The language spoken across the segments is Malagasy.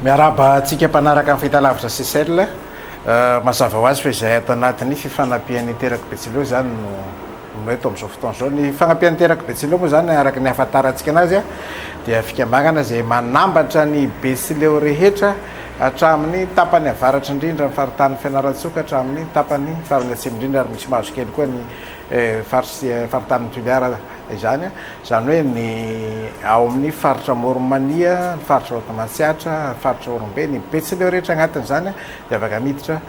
miaraba atsika mpanaraka amin'ny fahitalavitra sesel mazava ho azy fa izay ato anatin'ny fifanampian'ny teraka betsileo zany no eto amin'izao fotoana zao ny fagnapian'ny teraka betsileo moa zany araka ny ahafantarantsika anazy a dia fikambagana zay manambatra ny betsileo rehetra hatramin'ny tapany avaratra indrindra ny faritany fianaratsoka hatramin'ny tapany farany atsimo indrindra ary misy mahazo kely koa ny faritany toliara izany zany hoe ny ao amin'ny faritra Moromania, ny faritra Otamantsiatra, ny faritra Orombe, ny Betsileo rehetra agnatiny zany dia afaka miditra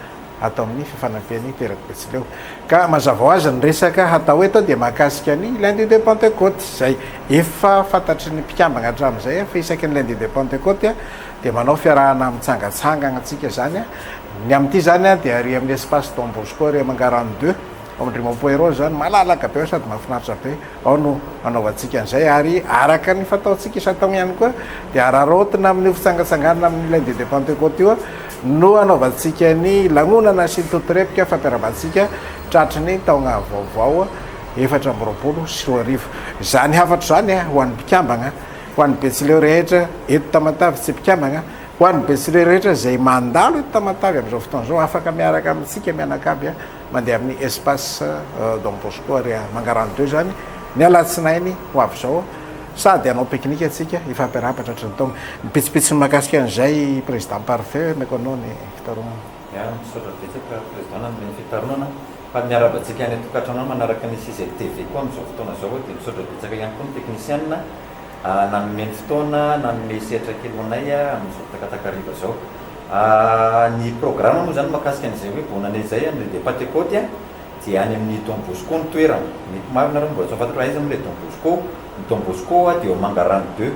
atao amin'ny fifanampian'ny teraka Betsileo. Ka mazava ho azy ny resaka hatao eto dia mahakasika ny lundi de Pentecôte izay efa fantatry ny mpikambana hatramin'izay fa isaky ny lundi de Pentecôte dia manao fiarahana mitsangatsangana antsika zany ny amin'ity zany dia ary amin'ny espace Don Bosco ary Mangarany 2 Rimampoero zany malalaka be sady mahafinaritra be ao no anaovantsika an'izay ary araka ny fataontsika isatao ihany koa dia ararotina amin'ny fitsangatsanganana amin'ny lundi de Pentecôte io no anaovantsika ny lanonana sy ny totorepika fampiaravantsika tratry ny taogna vaovao 2024 zany hafatra zany ho an'ny mpikambagna ho an'ny Betsileo rehetra eto Tamatavy tsy mpikambagna ho an'ny Betsileo rehetra zay mandalo eto Tamatavy amin'izao fotoana zao afaka miaraka amintsika mianakavy mandeha amin'ny espace Don Bosco ary Mangarany 2 zany ny alatsinainy ho avy zao sady anao pique-nique atsika ifampiarahapatra hatrany taogna mipitsipitsy mahakasika an'izay président parfait meko anao ny fitaromana misaotra betsaka président amin'ny fitaronana fa miarabantsika any tokatrano manaraka ny CZTV koa amin'izao fotoana zao dia misaotra betsaka ihany koa ny technicien nanomeny fotoana nanome sehatra kely anay amin'izao takatakariva zao ny programme moa zany mahakasika an'izay hoe bonane zay de Pentecôte dia any amin'ny Don Bosco ny toerana mety maro nareo mbola tsy fantatra aiza amin'ilay Don Bosco ny Don Bosco dia eo Mangarany 2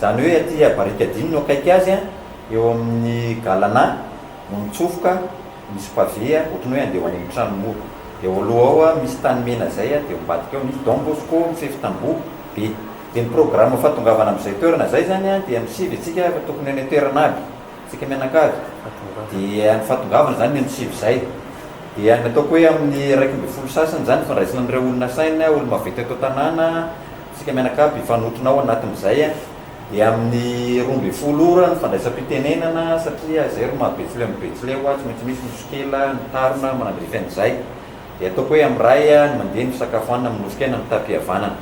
zany hoe aty barikadiny no akaiky azy eo amin'ny galana no mitsofoka misy pavé ohatrany hoe andeha ho any amin'ny trano moro dia eo aloha ao misy tany mena zay dia ambadika eo misy Don Bosco mifefy tamboho be dia ny programme fatongavana amin'izay toerana zay zany dia misivy atsika fa tokony any toerana aby tsika mianakavy dia ny fatongavana zany ny misivy zay dia ny ataoko hoe amin'ny 12 sasany zany fandraisana an'ireo olona saina olo mavety eto tanàna tsika mianakavy fanotronao anatin'izay dia amin'ny 12 ora ny fandraisam-pitenenana satria zay ro maha-Betsileo amin'ny Betsileo tsy maintsy misy moskela ny tarona manandrify an'izay dia ataoko hoe amin'ny ray ny mandeha ny fisakafoanana amin'ny moskena amin'ny tapi-havanana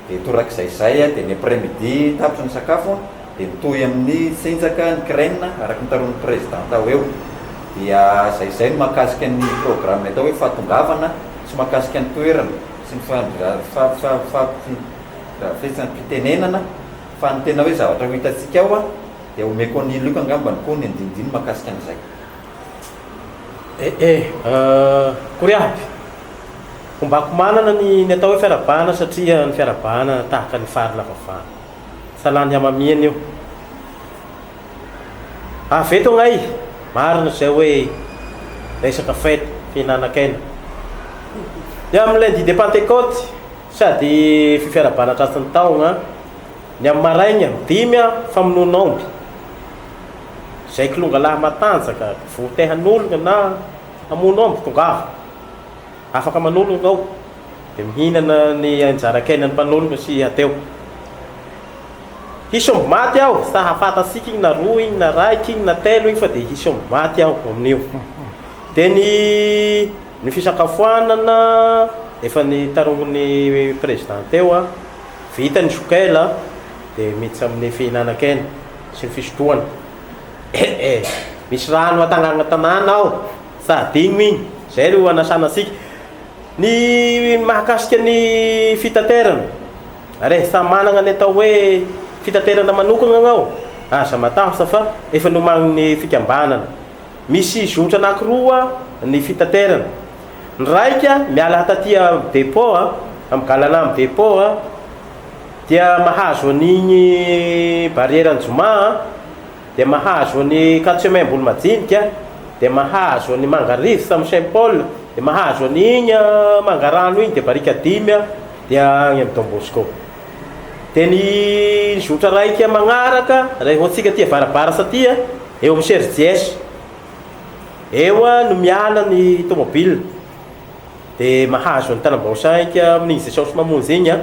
dia torak'izay dia ny après-midi tapitra ny sakafo dia mitohy amin'ny tsenjaka ny crène araka ny taron'ny président tao eo dia zay no mahakasika ny programme atao hoe fatongavana sy mahakasika ny toerana sy ny fitenenana fa ny tena hoe zavatra ho hitatsika ao dia omeko ny loka angambany koa ny andinidiny mahakasika an'izay Koriaby fombako manana ny atao hoe fiarabana satria ny fiarabana tahaka ny fary lavavana salany hamamiana io aveto gnay marina zay hoe resaka fety fihinanakena dia amin'ny lundi de Pentecôte sady fifiarabana tratran'ny taogna ny amin'ny maraigna 5 famonoan'aomby zay kilonga lahy matanjaka votehan'olona na amono aomby tongava afaka manolona ao dia mihinana ny anjarakenany mpanolona sy ateo hisy omby maty aho sa hafantatsika igny na roa igny na raiky igny na telo igny fa dia hisy omby maty aho amin'io dia ny fisakafoanana efa ny tarogn'ny président teo vita ny sokela dia miditsy amin'ny fihinanakena sy ny fisotoana misy rano atanàna tanàna ao sady igny igny zay ro anasanatsika ny mahakasika ny fitaterana are sa manana ny atao hoe fitaterana manokana ao asa matahotra fa efa nomagny ny fikambanana misy zotra anakiroa ny fitaterana ny raika miala hatatia dépôt amin'ny galana amin'ny dépôt dia mahazo an'igny barrière anjoma dia mahazo ny 4 semaines mbola majinika dia mahazo ny Mangarivo sa amin'ny Saint Paul dia mahazo an'igny Mangarano igny dia barika 5 dia any amin'ny Don Bosco dia ny zotra raika magnaraka raha hoantsika tia varabara satria eo amin'ny Sergies eo no miala ny tomobile dia mahazo ny tanam-baosaika amin'igny zay saosy mamonjy igny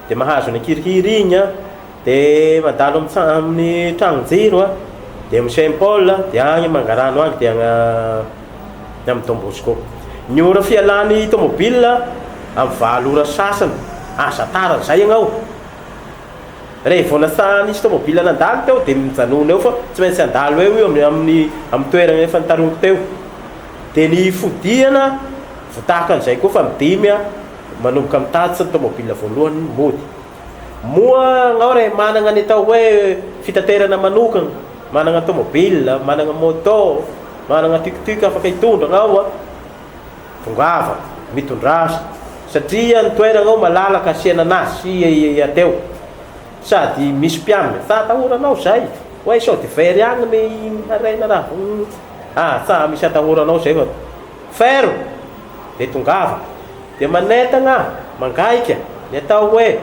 dia mahazo ny kirihiry igny dia mandalo amin'ny tragnon-jiro dia amin'ny Saint Paul dia agny Mangarano agny dia amin'ny Don Bosco. Ny ora fialan'ny tomobile amin'ny 7 ora sasany asa tara zay agnao. Rehefa nasa nisy tomobile nandalo teo dia mijanona eo fa tsy maintsy andalo eo io amin'ny toerana efa nitarongo teo. Dia ny fodiana votaka an'izay koa fa midimy manomboka amin'ny tatsa ny tomobile voalohany mody. Moa gnao re manana ny atao hoe fitaterana manokana, manana tomobile, manana moto, manana tuk-tuk afaka hitondra gnao tongava mitondrasa satria ny toerana ao malalaka asiana anazy ateo sady misy mpiamina sa atahoranao zay hoe sao de very agny ny arena raha sa misy atahoranao zay fa fero de tongava de manetagna mangaika ny atao hoe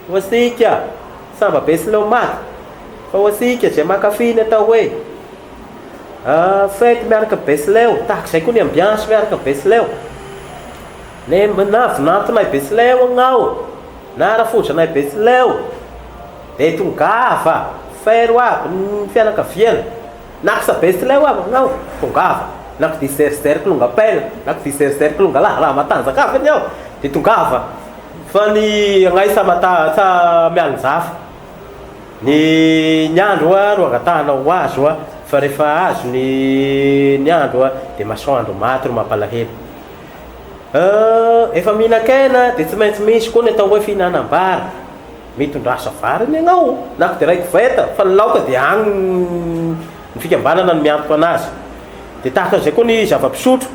wasika samba besileo maty fa wasika zay mankafy ny atao hoe fety miaraka besileo tahaka zay koa ny ambiance miaraka besileo ne navinantonay besileo agnao na rafozanay besileo de tongava fero aby ny fianakaviana naksa besileo aby agnao tongava nak diserser klongapela nak diserser klongala raha matanjaka avy ny ao de tongava fa ny agnay sa mialinjafy ny andro roagatahanao azo fa rehefa azo ny andro de masoandro maty ro mampalahelo. Efa mihinan-kena de tsy maintsy misy koa ny atao hoe fihinanam-bary mitondrasa variny agnao na ko de raiky veta fa ny laoka de agny ny fikambanana ny miantoka anazy. De tahaka an'izay koa ny zava-pisotro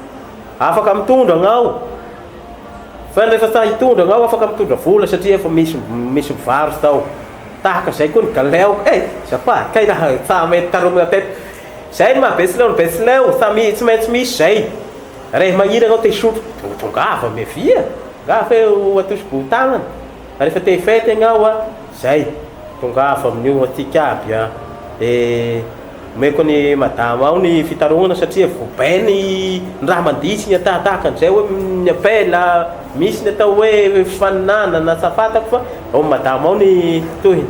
afaka mitondra agnao fa rehefa sa hitondra agnao afaka mitondra vola satria efa misy vary tao. Tahaka zay koa ny galeo zapa kay raha sa mety taromina teto zay mahabesileo ny besileo sa tsy maintsy misy zay. Rehefa magnira agnao te hisotro tongava mevia gafa atosy tagnana rehefa te fety agnao zay tongava amin'io atika aby de meko ny madama ao ny fitaroana satria vobainy ny raha mandisy ny tahaka an'izay hoe ny apela misy ny atao hoe fifaninana na safatako fa ao madama ao ny tohiny.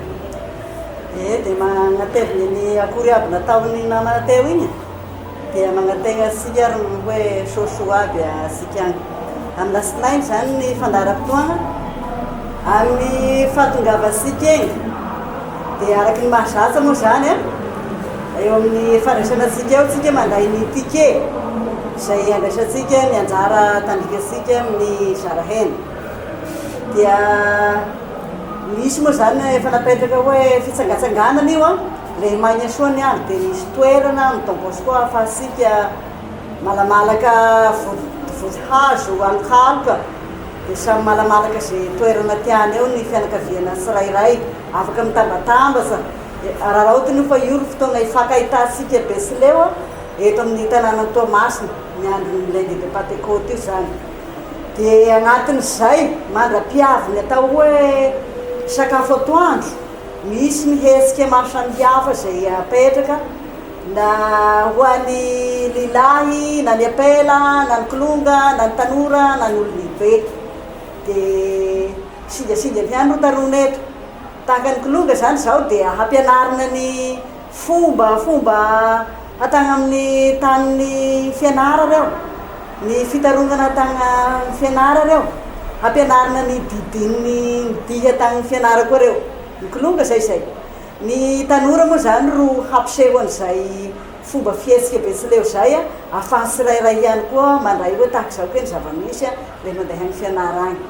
De magnateviny ny akory aby nataony namana teo igny dia magnategna sika hoe soso aby sika agny amin'ny lasinainy zany ny fandaharam-potoagna amin'ny fahatongavasika egny dia araky ny mahazatsa moa zany eo amin'ny fandraisanasika eo tsika manday ny ticket zay andraisatsika ny anjara tandrikasika amin'ny zarahena dia misy moa zany efa napetraka hoe fitsangatsanganana io le maigna soa ny andro dia misy toerana amin'ny Don Bosco ahafahasika malamalaka vozihazo ankaloka dia samy malamalaka zay toerana tiany eo ny fianakaviana tsirairay afaka mitambatambasa. Raha ohatiny fa io ro fotoagna ifakahitasika besileo eto amin'ny tanàna Toamasina ny andron'ny lundi de Pentecôte io zany. Dia agnatin'izay mandra-piavy ny atao hoe sakafo atoandro misy mihetsika maro samihafa zay apetraka na ho an'ny lilahy na ny apela na ny kolonga na ny tanora na ny olo-lehibe. Dia sinjasinja miandro tarona eto tahaka ny kolonga zany zao dia hampianarina ny fomba atagna amin'ny tanin'ny fianara reo ny fitarongana atagna fianara reo hampianarina ny didin'ny dihy atagna fianara koa reo ny kolonga zay ny tanora moa zany ro hampiseho an'izay fomba fihetsika besileo zay ahafahany tsirairay ihany koa mandray hoe tahaka zao koa ny zava-misy le mandeha amin'ny fianara agny.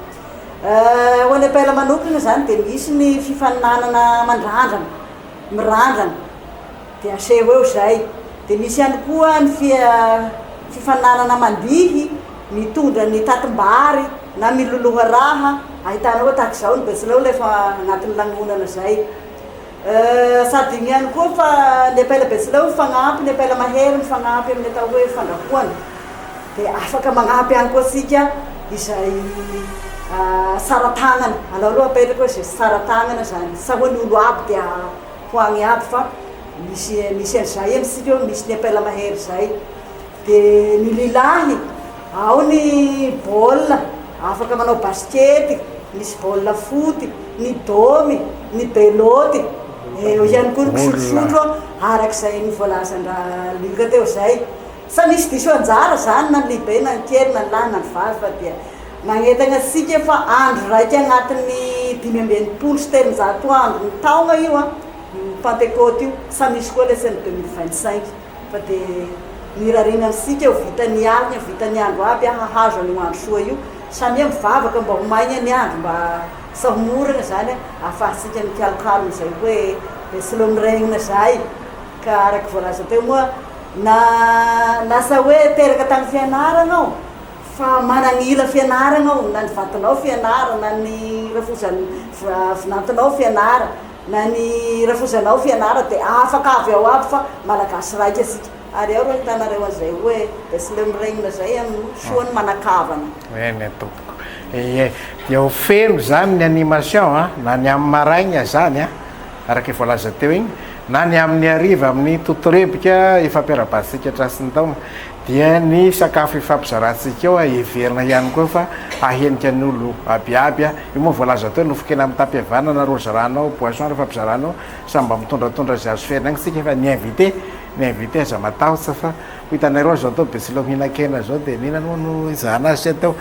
Ho any apela manokana zany dia misy ny fifaninanana mandrandrana mirandrana dia aseho eo zay. Dia misy ihany koa ny fifaninanana mandihy mitondra ny tatimbary na miloloha raha ahitana hoe tahaka zao ny besileo lefa agnatin'ny lanonana zay. Sady igny ihany koa fa ny apela besileo mifagnampy ny apela mahery mifagnampy amin'ny atao hoe fandrahoana dia afaka magnampy ihany koa sika izay saratagnana aloaloha apetraka hoe zay saratagnana zany sa ho ny olo aby dia hoagny aby fa misy an'izay amintsika misy ny apela mahery zay. Dia ny lilahy ao ny baolina afaka manao baskety, misy baolina foty, ny domy, ny beloty eo ihany koa ny kisotrosotro arak'izay nivoalazandraha lika teo zay sa misy diso anjara zany na ny lehibe na ny kely na ny lahy na ny vavy fa dia magnetana antsika fa andro raiky agnatin'ny 5 sy 3 andro ny taona io a Pentecôte io sa misy koa lesy amin'ny 2025 fa dia mirarina amintsika ho vitany alina vitany andro aby hahazo an'io andro soa io samy mivavaka mba ho maigna ny andro mba sa homorana zany ahafahantsika mikalokalo zay hoe besilo miregnina zay ka araky voalaza teo moa na lasa hoe teraka tagny fianarana ao fa managnila fianarana ao na ny vatanao fianara na ny rafozanatinao fianara na ny rafozanao fianara dia afaka avy ao aby fa malagasy raika asika ary ao ro hitanareo an'izay hoe besilo miregnina zay amin'ny soany manakavana eny tompoko dia ho feno zany ny animation na ny amin'ny maraigna zany araky voalaza teo igny na ny amin'ny ariva amin'ny totorebika ifampiarabatsika trasiny taona dia ny sakafo ifampizarantsika eo everina ihany koa fa ahenika ny olo abiaby io moa voalaza teo nofokena amin'ny tapivana na rozaranao poisson rehefa ampizaranao samba mitondratondra zy azo fiainagny sika fa ny invité aza matahotra fa hitanareo zao atao besilo mihinan-kena zao dia nina no izahana azy sy atao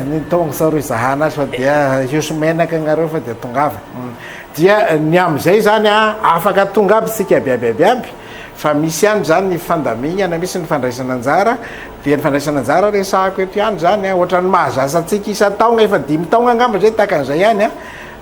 ny tonga sa ro izahana azy fa dia hiosy menaka nareo fa dia tongava dia ny am'izay zany afaka tonga aby sika abiabiabiaby fa misy ihany zany ny fandamignana misy ny fandraisana anjara dia ny fandraisana anjara resahako eto ihany zany ohatra ny mahazasatsika isa-taogna efa 5 taogna angamba zay takan'izay ihany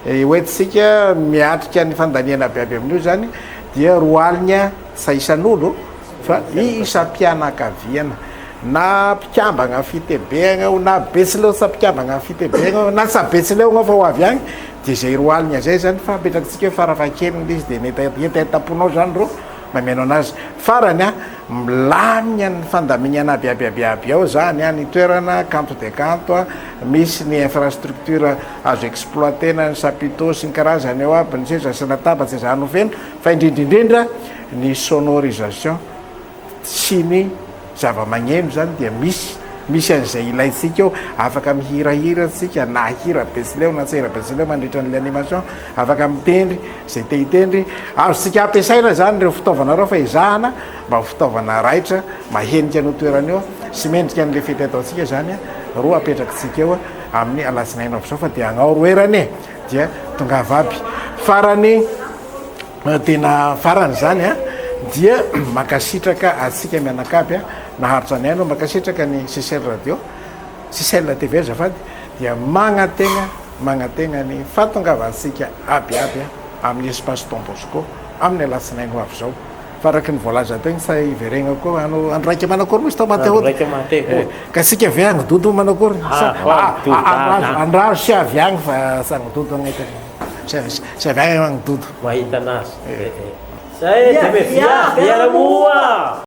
hoentsika miatrika ny fandaniana abiaby amin'io zany dia roa aligna sa isan'olo fa isam-pianakaviana na mpikambagna fitebegna na betsileo sa mpikambagna fitebegna na sa betsileo gnao fa ho avy agny dia zay roa aligna zay zany fa apetraksika hoe farafakeliny izy dia etaponao zany ro mameno anazy farany milamina ny fandamignana abiabiabiaby ao zany ny toerana canto de canto misy ny infrastructure azo exploitena ny sapito sy ny karazany eo aby ny seza sy natabatsy zany ho feno fa indrindrindrindra ny sonorisation sy ny zava-magneno zany dia misy an'izay ilayntsika eo afaka mihirahira tsika na hira betsileo na tsy hira betsileo mandritra n'le animation afaka mitendry zay te hitendry azosika ampiasaina zany reo fitaovana reo fa izahana mba fitaovana raitra mahenika no toerana eo sy mendrika an'le fety ataotsika zany roa apetrakitsika eo amin'ny alatsinaina avy zao fa dia agnaoroerany dia tonga vaby farany tena farany zany dia makasitraka atsika mianakavy naharitra ny aino makasitraka ny CCL radio CCL TV zafady dia magnategna ny fahatongavantsika abiaby amin'ny espace Don Bosco amin'ny alatsinaino avy zao faraky ny voalaza teo sa iveregna koa andro raiky manakory misy tao matehoty ka sika avy agnidodo manakory andrazo sy avy agny fa sy agnidodo sy avy agny agnidodo mahita anazy zay dia viaramoa